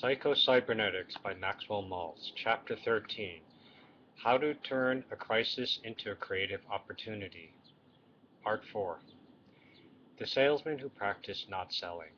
Psycho-Cybernetics by Maxwell Maltz, Chapter 13, How to Turn a Crisis into a Creative Opportunity. Part 4. The Salesman Who Practiced Not Selling.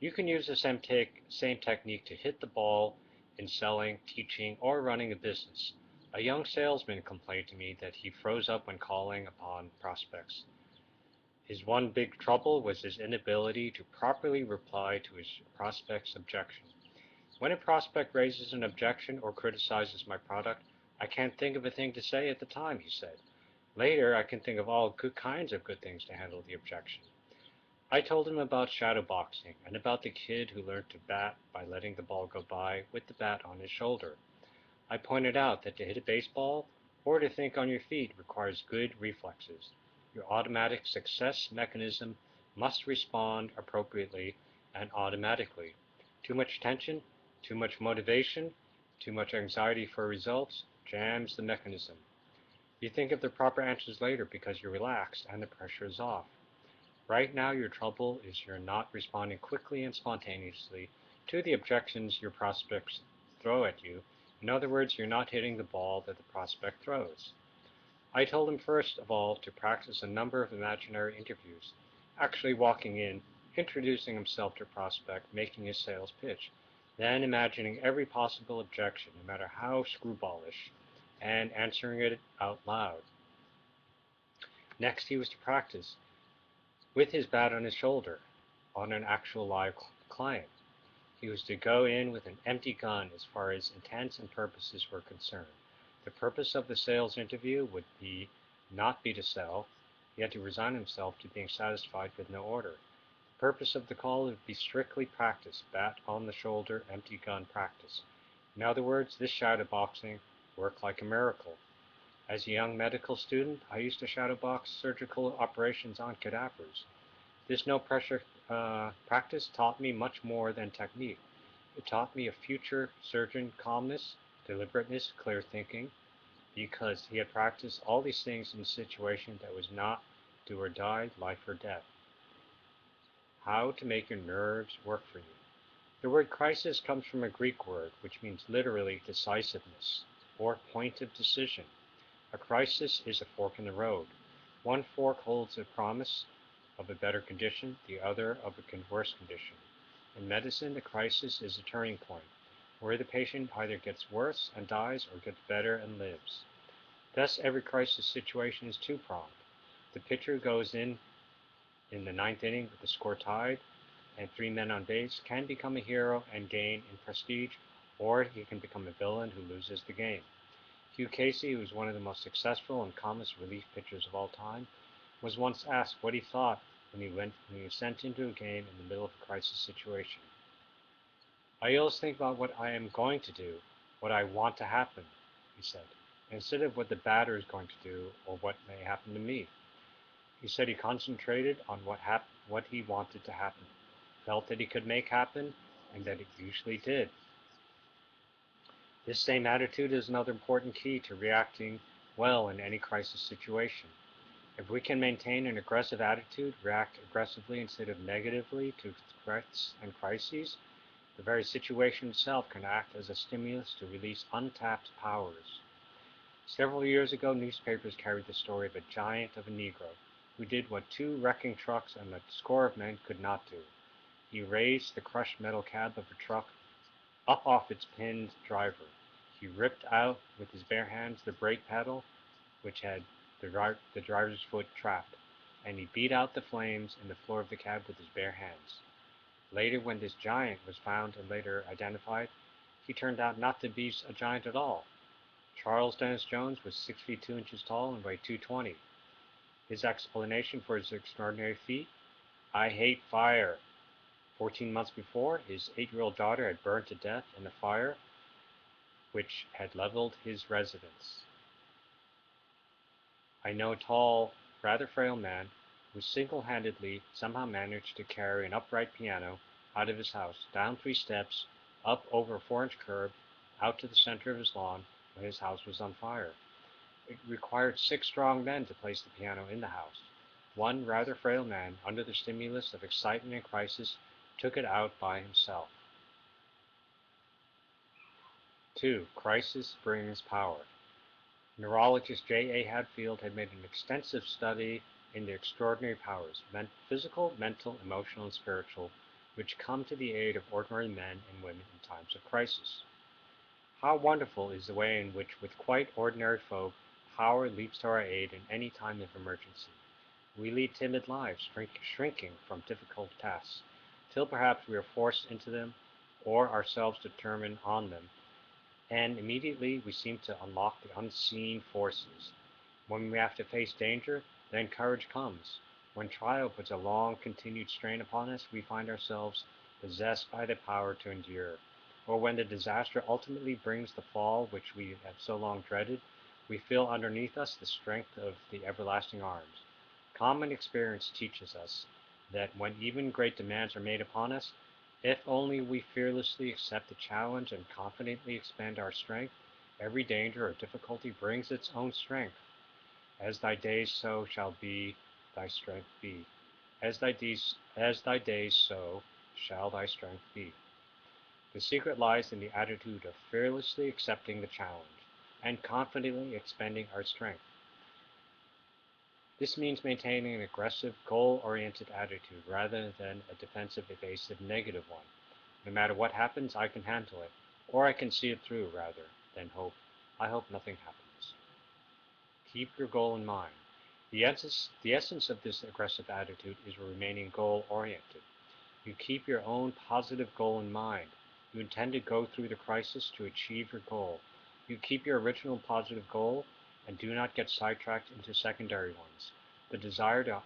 You can use the same technique to hit the ball in selling, teaching, or running a business. A young salesman complained to me that he froze up when calling upon prospects. His one big trouble was his inability to properly reply to his prospect's objection. When a prospect raises an objection or criticizes my product, I can't think of a thing to say at the time, he said. Later, I can think of all kinds of good things to handle the objection. I told him about shadowboxing and about the kid who learned to bat by letting the ball go by with the bat on his shoulder. I pointed out that to hit a baseball or to think on your feet requires good reflexes. Your automatic success mechanism must respond appropriately and automatically. Too much tension, too much motivation, too much anxiety for results jams the mechanism. You think of the proper answers later because you're relaxed and the pressure is off. Right now your trouble is you're not responding quickly and spontaneously to the objections your prospects throw at you. In other words, you're not hitting the ball that the prospect throws. I told him first of all to practice a number of imaginary interviews, actually walking in, introducing himself to a prospect, making his sales pitch, then imagining every possible objection, no matter how screwballish, and answering it out loud. Next, he was to practice with his bat on his shoulder on an actual live client. He was to go in with an empty gun as far as intents and purposes were concerned. The purpose of the sales interview would not be to sell. He had to resign himself to being satisfied with no order. The purpose of the call would be strictly practice, bat on the shoulder, empty gun practice. In other words, this shadowboxing worked like a miracle. As a young medical student, I used to shadowbox surgical operations on cadavers. This no-pressure practice taught me much more than technique. It taught me a future surgeon calmness, deliberateness, clear thinking, because he had practiced all these things in a situation that was not do or die, life or death. How to make your nerves work for you. The word crisis comes from a Greek word, which means literally decisiveness, or point of decision. A crisis is a fork in the road. One fork holds a promise of a better condition, the other of a worse condition. In medicine, a crisis is a turning point, where the patient either gets worse and dies or gets better and lives. Thus, every crisis situation is two-pronged. The pitcher goes in the ninth inning with the score tied and 3 men on base, can become a hero and gain in prestige, or he can become a villain who loses the game. Hugh Casey, who was one of the most successful and calmest relief pitchers of all time, was once asked what he thought when he was sent into a game in the middle of a crisis situation. I always think about what I am going to do, what I want to happen, he said, instead of what the batter is going to do or what may happen to me. He said he concentrated on what he wanted to happen, felt that he could make happen, and that it usually did. This same attitude is another important key to reacting well in any crisis situation. If we can maintain an aggressive attitude, react aggressively instead of negatively to threats and crises, the very situation itself can act as a stimulus to release untapped powers. Several years ago, newspapers carried the story of a giant of a Negro who did what 2 wrecking trucks and a score of men could not do. He raised the crushed metal cab of a truck up off its pinned driver. He ripped out with his bare hands the brake pedal, which had the driver's foot trapped, and he beat out the flames in the floor of the cab with his bare hands. Later, when this giant was found and later identified, he turned out not to be a giant at all. Charles Dennis Jones was 6 feet 2 inches tall and weighed 220. His explanation for his extraordinary feat? I hate fire. 14 months before, his 8-year-old daughter had burned to death in a fire which had leveled his residence. I know a tall, rather frail man who single-handedly somehow managed to carry an upright piano out of his house, down 3 steps, up over a 4-inch curb, out to the center of his lawn when his house was on fire. It required 6 strong men to place the piano in the house. One rather frail man, under the stimulus of excitement and crisis, took it out by himself. 2. Crisis brings power. Neurologist J. A. Hadfield had made an extensive study in the extraordinary powers, physical, mental, emotional, and spiritual, which come to the aid of ordinary men and women in times of crisis. How wonderful is the way in which, with quite ordinary folk, power leaps to our aid in any time of emergency. We lead timid lives, shrinking from difficult tasks, till perhaps we are forced into them, or ourselves determine on them, and immediately we seem to unlock the unseen forces. When we have to face danger, then courage comes. When trial puts a long continued strain upon us, we find ourselves possessed by the power to endure. Or when the disaster ultimately brings the fall which we have so long dreaded, we feel underneath us the strength of the everlasting arms. Common experience teaches us that when even great demands are made upon us, if only we fearlessly accept the challenge and confidently expend our strength, every danger or difficulty brings its own strength. As thy days so shall be thy strength be. As thy days so shall thy strength be. The secret lies in the attitude of fearlessly accepting the challenge and confidently expending our strength. This means maintaining an aggressive, goal-oriented attitude rather than a defensive, evasive, negative one. No matter what happens, I can handle it, or I can see it through rather than hope. I hope nothing happens. Keep your goal in mind. The essence of this aggressive attitude is remaining goal-oriented. You keep your own positive goal in mind. You intend to go through the crisis to achieve your goal. You keep your original positive goal and do not get sidetracked into secondary ones. The desire to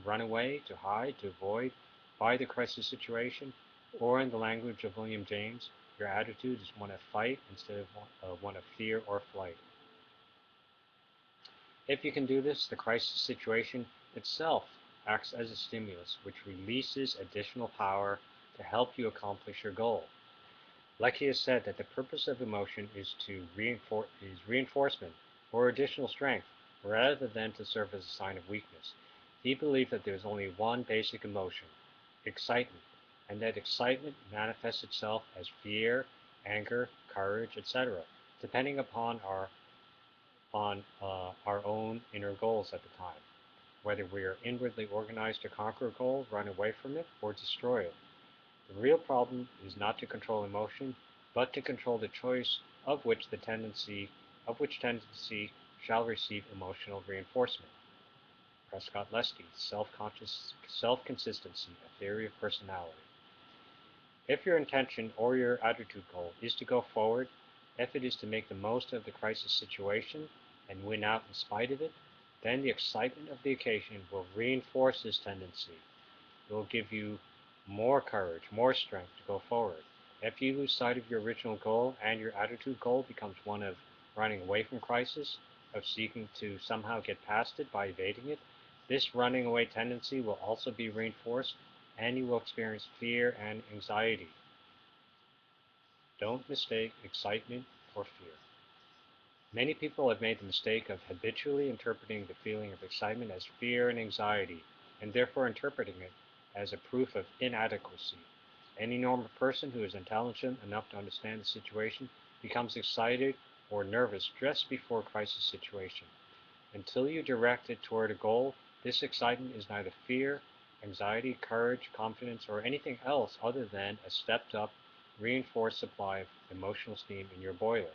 run away, to hide, to avoid by the crisis situation, or in the language of William James, your attitude is one of fight instead of one of fear or flight. If you can do this, the crisis situation itself acts as a stimulus which releases additional power to help you accomplish your goal. Lecky has said that the purpose of emotion is reinforcement or additional strength rather than to serve as a sign of weakness. He believed that there is only one basic emotion, excitement, and that excitement manifests itself as fear, anger, courage, etc., depending upon our own inner goals at the time, whether we are inwardly organized to conquer a goal, run away from it, or destroy it. The real problem is not to control emotion, but to control the choice of which tendency shall receive emotional reinforcement. Prescott Lesky, Self-Consistency, A Theory of Personality. If your intention or your attitude goal is to go forward, if it is to make the most of the crisis situation and win out in spite of it, then the excitement of the occasion will reinforce this tendency. It will give you more courage, more strength to go forward. If you lose sight of your original goal and your attitude goal becomes one of running away from crisis, of seeking to somehow get past it by evading it, this running away tendency will also be reinforced and you will experience fear and anxiety. Don't mistake excitement for fear. Many people have made the mistake of habitually interpreting the feeling of excitement as fear and anxiety, and therefore interpreting it as a proof of inadequacy. Any normal person who is intelligent enough to understand the situation becomes excited or nervous just before a crisis situation. Until you direct it toward a goal, this excitement is neither fear, anxiety, courage, confidence, or anything else other than a stepped up, reinforced supply of emotional steam in your boiler.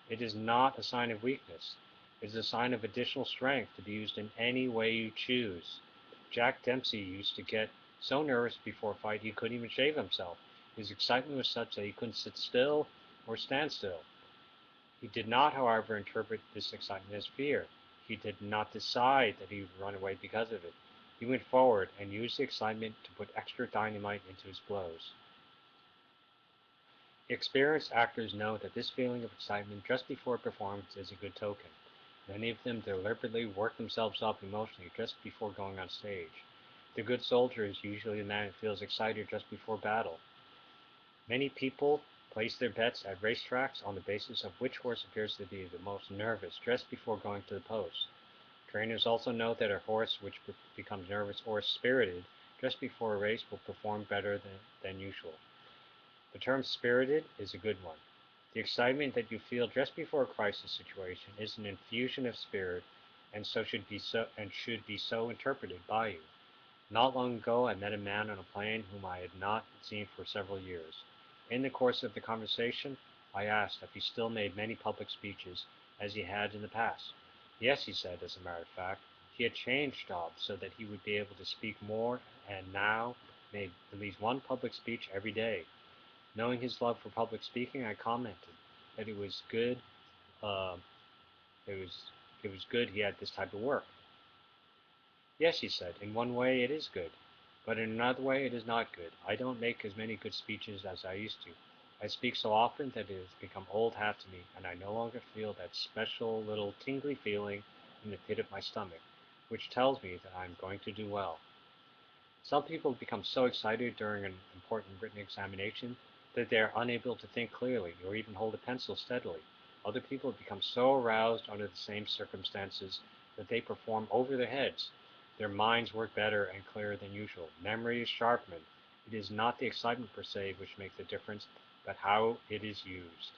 It is not a sign of weakness. It is a sign of additional strength to be used in any way you choose. Jack Dempsey used to get so nervous before a fight he couldn't even shave himself. His excitement was such that he couldn't sit still or stand still. He did not, however, interpret this excitement as fear. He did not decide that he would run away because of it. He went forward and used the excitement to put extra dynamite into his blows. Experienced actors know that this feeling of excitement just before a performance is a good token. Many of them deliberately work themselves up emotionally just before going on stage. The good soldier is usually the man who feels excited just before battle. Many people place their bets at racetracks on the basis of which horse appears to be the most nervous just before going to the post. Trainers also know that a horse which becomes nervous or spirited just before a race will perform better than usual. The term spirited is a good one. The excitement that you feel just before a crisis situation is an infusion of spirit, and should be so interpreted by you. Not long ago, I met a man on a plane whom I had not seen for several years. In the course of the conversation, I asked if he still made many public speeches as he had in the past. Yes, he said, as a matter of fact. He had changed jobs so that he would be able to speak more and now made at least one public speech every day. Knowing his love for public speaking, I commented that it was good. Uh, it was it was good he had this type of work. Yes, he said, in one way it is good, but in another way it is not good. I don't make as many good speeches as I used to. I speak so often that it has become old hat to me, and I no longer feel that special little tingly feeling in the pit of my stomach, which tells me that I am going to do well. Some people become so excited during an important written examination that they are unable to think clearly or even hold a pencil steadily. Other people become so aroused under the same circumstances that they perform over their heads. Their minds work better and clearer than usual. Memory is sharpened. It is not the excitement per se which makes the difference, but how it is used.